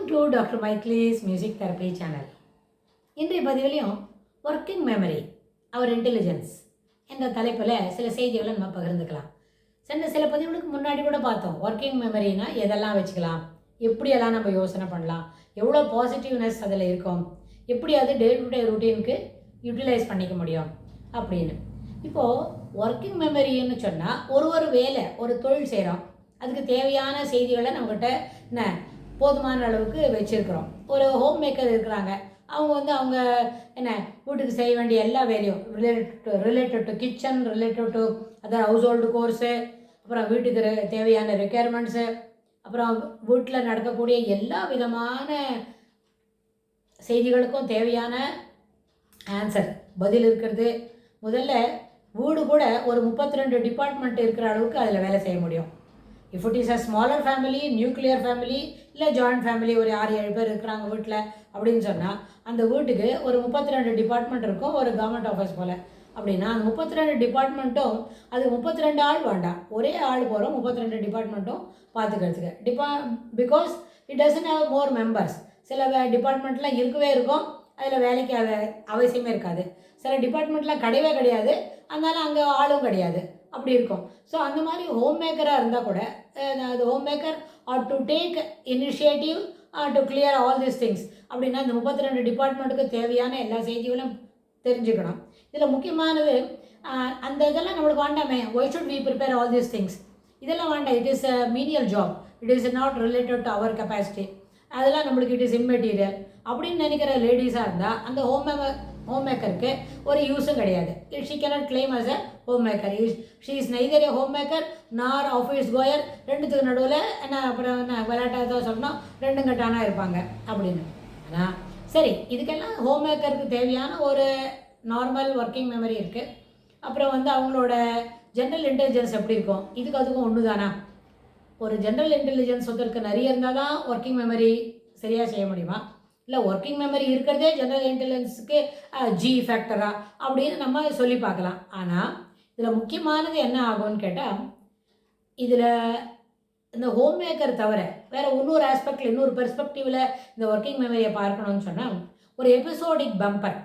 To doctor மைக்லீஸ் music therapy channel. இன்றைய பதிவிலையும் ஒர்க்கிங் மெமரி அவர் இன்டெலிஜென்ஸ் என்ற தலைப்பில் சில செய்திகளை நம்ம பகிர்ந்துக்கலாம். சில பதிவுகளுக்கு முன்னாடி கூட பார்த்தோம், ஒர்க்கிங் மெமரினா எதெல்லாம் வச்சுக்கலாம், எப்படியெல்லாம் நம்ம யோசனை பண்ணலாம், எவ்வளோ பாசிட்டிவ்னஸ் அதில் இருக்கும், எப்படி அது டே டு டே ரூட்டீனுக்கு யூட்டிலைஸ் பண்ணிக்க முடியும் அப்படின்னு. இப்போது ஒர்க்கிங் மெமரின்னு சொன்னால் ஒரு வேலை ஒரு தொழில் செய்கிறோம், அதுக்கு தேவையான செய்திகளை நம்மக்கிட்ட என்ன போதுமான அளவுக்கு வச்சுருக்குறோம். ஒரு ஹோம் மேக்கர் இருக்கிறாங்க, அவங்க என்ன வீட்டுக்கு செய்ய வேண்டிய எல்லா வேலையும் related to kitchen, related to other house hold course, அப்புறம் வீட்டுக்கு தேவையான ரெக்குயர்மெண்ட்ஸு, அப்புறம் வீட்டில் நடக்கக்கூடிய எல்லா விதமான செய்திகளுக்கும் தேவையான ஆன்சர் பதில் இருக்கிறது. முதல்ல வீடு கூட ஒரு 32 டிபார்ட்மெண்ட் இருக்கிற அளவுக்கு அதில் வேலை செய்ய முடியும். If it is a smaller family, nuclear family, இல்லை ஜாயிண்ட் ஃபேமிலி, ஒரு 6-7 பேர் இருக்கிறாங்க வீட்டில் அப்படின்னு சொன்னால் அந்த வீட்டுக்கு ஒரு 32 டிபார்ட்மெண்ட் இருக்கும், ஒரு கவர்மெண்ட் ஆஃபீஸ் போல். அப்படின்னா அந்த 32 டிபார்ட்மெண்ட்டும் அது 32 ஆள் வேண்டாம், ஒரே ஆள் போகிறோம் 32 டிபார்ட்மெண்ட்டும் பார்த்துக்கிறதுக்கு. Because it doesn't have more members. சில டிபார்ட்மெண்ட்லாம் இருக்கவே இருக்கும், அதில் வேலைக்கு அவசியமே இருக்காது. சில டிபார்ட்மெண்ட்லாம் கிடையாது, அதனால அங்கே ஆளும் கிடையாது, அப்படி இருக்கும். ஸோ அந்த மாதிரி ஹோம் மேக்கராக இருந்தால் கூட அது home maker R to take initiative to clear all these things. அப்படின்னா இந்த 32 டிபார்ட்மெண்ட்டுக்கு தேவையான எல்லா செய்திகளும் தெரிஞ்சுக்கணும். இதில் முக்கியமானது அந்த இதெல்லாம் நம்மளுக்கு வேண்டாமே, why should we prepare all these things, இதெல்லாம் வேண்டாம். It is a menial job, it is not related to our capacity, அதெல்லாம் நம்மளுக்கு இட் இஸ் இம்மெட்டீரியல் அப்படின்னு நினைக்கிற லேடிஸாக இருந்தால் அந்த ஹோம் மேக்கருக்கு ஒரு யூஸும் கிடையாது. She cannot claim as a home maker. She is neither a home maker nor office goer. ரெண்டுத்துக்கு நடுவில் அப்புறம் விளையாட்டாக தான் சொன்னோம், ரெண்டும் கட்டானா இருப்பாங்க அப்படின்னு. ஆனால் சரி, இதுக்கெல்லாம் ஹோம் மேக்கருக்கு தேவையான ஒரு நார்மல் ஒர்க்கிங் மெமரி இருக்குது. அப்புறம் அவங்களோட ஜென்ரல் இன்டெலிஜென்ஸ் எப்படி இருக்கும், அதுக்கும் ஒன்று தானா? ஒரு ஜென்ரல் இன்டெலிஜென்ஸ் ஒருத்தருக்கு நிறைய இருந்தால் தான் ஒர்க்கிங் மெமரி சரியாக செய்ய முடியுமா? இல்லை ஒர்க்கிங் மெமரி இருக்கிறதே ஜென்ரல் இன்டெலிஜென்ஸுக்கு ஜி ஃபேக்டரா அப்படின்னு நம்ம சொல்லி பார்க்கலாம். ஆனால் இதில் முக்கியமானது என்ன ஆகும்னு கேட்டால், இதில் இந்த ஹோம் மேக்கர் தவிர வேறு இன்னொரு ஆஸ்பெக்டில், இன்னொரு பெர்ஸ்பெக்டிவில் இந்த ஒர்க்கிங் மெமரியை பார்க்கணும்னு சொன்னால், ஒரு எபிசோடிக் பம்பர்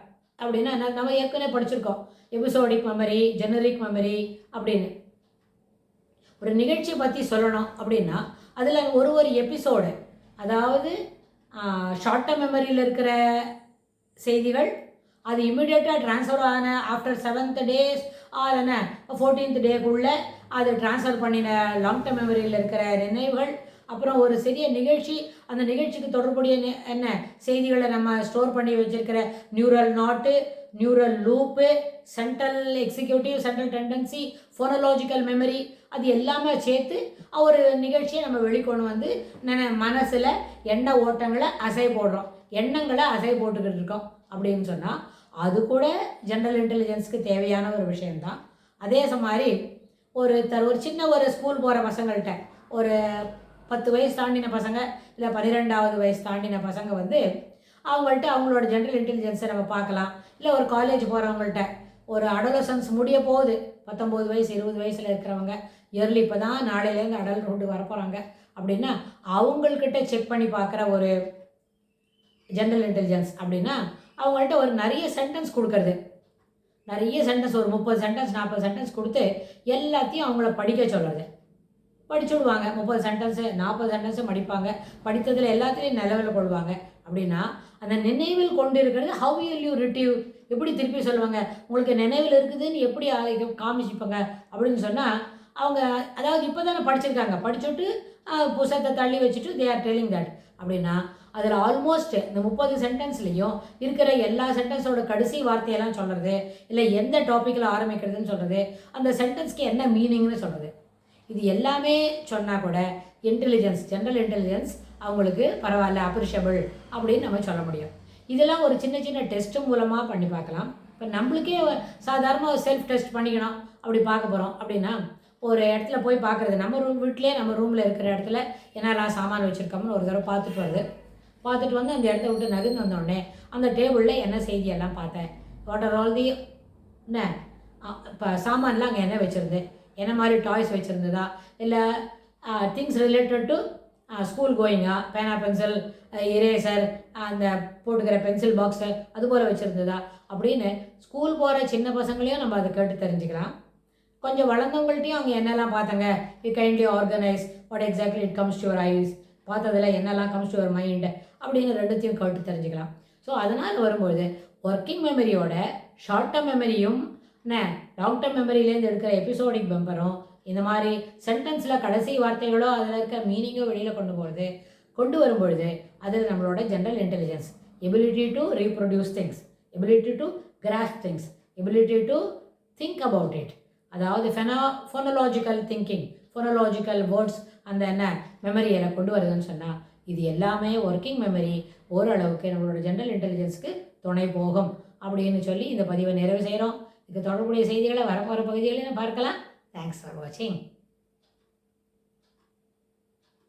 அப்படின்னா நம்ம ஏற்கனவே படிச்சிருக்கோம், எபிசோடிக் மெமரி, ஜெனரிக் மெமரி அப்படின்னு. ஒரு நிகழ்ச்சியை பற்றி சொல்லணும் அப்படின்னா அதில் ஒரு எபிசோடு, அதாவது ஷார்ட் டேர்ம் மெமரியில் இருக்கிற செய்திகள் அது இம்மிடியேட்டாக ட்ரான்ஸ்ஃபர் ஆன after 7th days or 14th டேக்குள்ளே அது ட்ரான்ஸ்ஃபர் பண்ணின லாங் டேர்ம் மெமரியில் இருக்கிற நினைவுகள். அப்புறம் ஒரு சிறிய நிகழ்ச்சி, அந்த நிகழ்ச்சிக்கு தொடர்புடைய செய்திகளை நம்ம ஸ்டோர் பண்ணி வச்சுருக்கிற neural net, neural loop, central executive, central tendency, phonological memory, அது எல்லாமே சேர்த்து ஒரு நிகழ்ச்சியை நம்ம வெளிக்கொண்டு மனசில் எண்ண ஓட்டங்களை அசை போடுறோம், எண்ணங்களை அசை போட்டுக்கிட்டு இருக்கோம் அப்படின்னு சொன்னால் அது கூட ஜென்ரல் இன்டெலிஜென்ஸுக்கு தேவையான ஒரு விஷயந்தான். அதே மாதிரி ஒரு சின்ன ஒரு ஸ்கூல் போகிற பசங்கள்கிட்ட, ஒரு 10 வயசு தாண்டின பசங்க, இல்லை 12வது வயசு தாண்டின பசங்க அவங்கள்ட்ட அவங்களோட ஜென்ரல் இன்டெலிஜென்ஸை நம்ம பார்க்கலாம். இல்லை ஒரு காலேஜ் போகிறவங்கள்ட்ட, ஒரு அடலசன்ஸ் முடிய போகுது, 19 வயசு 20 வயசில் இருக்கிறவங்க, இயர்லி இப்போ தான் நாளையிலேருந்து அடல்ட்ஹுட் வரப்போகிறாங்க அப்படின்னா அவங்கக்கிட்ட செக் பண்ணி பார்க்குற ஒரு ஜென்ரல் இன்டெலிஜென்ஸ் அப்படின்னா அவங்கள்ட்ட ஒரு நிறைய சென்டென்ஸ் கொடுக்கறது, நிறைய சென்டென்ஸ், ஒரு 30 சென்டென்ஸ் 40 சென்டென்ஸ் கொடுத்து எல்லாத்தையும் அவங்கள படிக்க சொல்கிறது. படிச்சு விடுவாங்க, 30 சென்டென்ஸு 40 சென்டென்ஸு படிப்பாங்க, படித்ததில் எல்லாத்துலேயும் நிலவில் கொள்வாங்க. அப்படின்னா அந்த நினைவில் கொண்டு இருக்கிறது ஹவ் வில் யூ ரிட்ரீவ், எப்படி திருப்பி சொல்லுவாங்க, உங்களுக்கு நினைவில் இருக்குதுன்னு எப்படி காமிச்சிப்பாங்க அப்படின்னு சொன்னால் அவங்க அதாவது இப்போ தானே படிச்சிருக்காங்க, படிச்சுட்டு புத்தகத்தை தள்ளி வச்சுட்டு தே ஆர் டெல்லிங் தட். அப்படின்னா அதில் ஆல்மோஸ்ட் இந்த 30 சென்டென்ஸ்லேயும் இருக்கிற எல்லா சென்டென்ஸோட கடைசி வார்த்தையெல்லாம் சொல்கிறது, இல்லை எந்த டாப்பிக்கில் ஆரம்பிக்கிறதுன்னு சொல்கிறது, அந்த சென்டென்ஸ்க்கு என்ன மீனிங்னு சொல்கிறது, இது எல்லாமே சொன்னால் கூட இன்டெலிஜென்ஸ், ஜென்ரல் இன்டெலிஜென்ஸ் அவங்களுக்கு பரவாயில்ல, அப்ரிஷியபிள் அப்படின்னு நம்ம சொல்ல முடியும். இதெல்லாம் ஒரு சின்ன டெஸ்ட்டு மூலமாக பண்ணி பார்க்கலாம். இப்போ நம்மளுக்கே சாதாரணமாக செல்ஃப் டெஸ்ட் பண்ணிக்கணும் அப்படி பார்க்க போகிறோம் அப்படின்னா, ஒரு இடத்துல போய் பார்க்குறது, நம்ம வீட்டிலே நம்ம ரூமில் இருக்கிற இடத்துல என்னெல்லாம் சாமான் வச்சுருக்கோம்னு ஒரு தடவை பார்த்துட்டு வந்து அந்த இடத்த விட்டு நகர்ந்து வந்தோடனே அந்த டேபிளில் என்ன செய்தியெல்லாம் பார்த்தேன், வாட் ஆர் ஆல் தி என்ன இப்போ சாமான்லாம் அங்கே என்ன வச்சுருந்து, என்ன மாதிரி டாய்ஸ் வச்சுருந்ததா, இல்லை திங்ஸ் ரிலேட்டட் டு ஸ்கூல் கோயிங்கா, பேனா பென்சில் இரேசர் அந்த போட்டுக்கிற பென்சில் பாக்ஸு அது போல் வச்சுருந்ததா அப்படின்னு ஸ்கூல் போகிற சின்ன பசங்களையும் நம்ம அதை கேட்டு தெரிஞ்சுக்கலாம். கொஞ்சம் வளர்ந்தவங்கள்ட்டையும் அவங்க என்னெல்லாம் பார்த்தாங்க, you kindly organise what exactly it comes to your eyes, பார்த்ததில் என்னெல்லாம் கம்ஸ் டு யுவர் மைண்ட் அப்படின்னு ரெண்டுத்தையும் கேட்டு தெரிஞ்சுக்கலாம். ஸோ அதனால் வரும்பொழுது ஒர்க்கிங் மெமரியோட ஷார்ட் டேர்ம் மெமரியும் லாங் டேர்ம் மெமரியிலேருந்து எடுக்கிற எபிசோடிக் மெம்பரும் இந்த மாதிரி சென்டென்ஸில் கடைசி வார்த்தைகளோ அதில் இருக்க மீனிங்கோ வெளியில் கொண்டு வரும்பொழுது அதில் நம்மளோட general intelligence, ability to reproduce things, ability to grass things, ability to think about it, அதாவது ஃபோனலாஜிக்கல் திங்கிங், ஃபோனலாஜிக்கல் வேர்ட்ஸ் அந்த மெமரியில் கொண்டு வருதுன்னு சொன்னால் இது எல்லாமே ஒர்க்கிங் மெமரி ஓரளவுக்கு நம்மளோட ஜென்ரல் இன்டெலிஜென்ஸ்க்கு துணை போகும் அப்படின்னு சொல்லி இந்த பதிவை நிறைவு செய்கிறோம். இதுக்கு தொடர்புடைய செய்திகளை வரப்போகிற பகுதிகளில் பார்க்கலாம். தேங்க்ஸ் ஃபார் வாட்சிங்.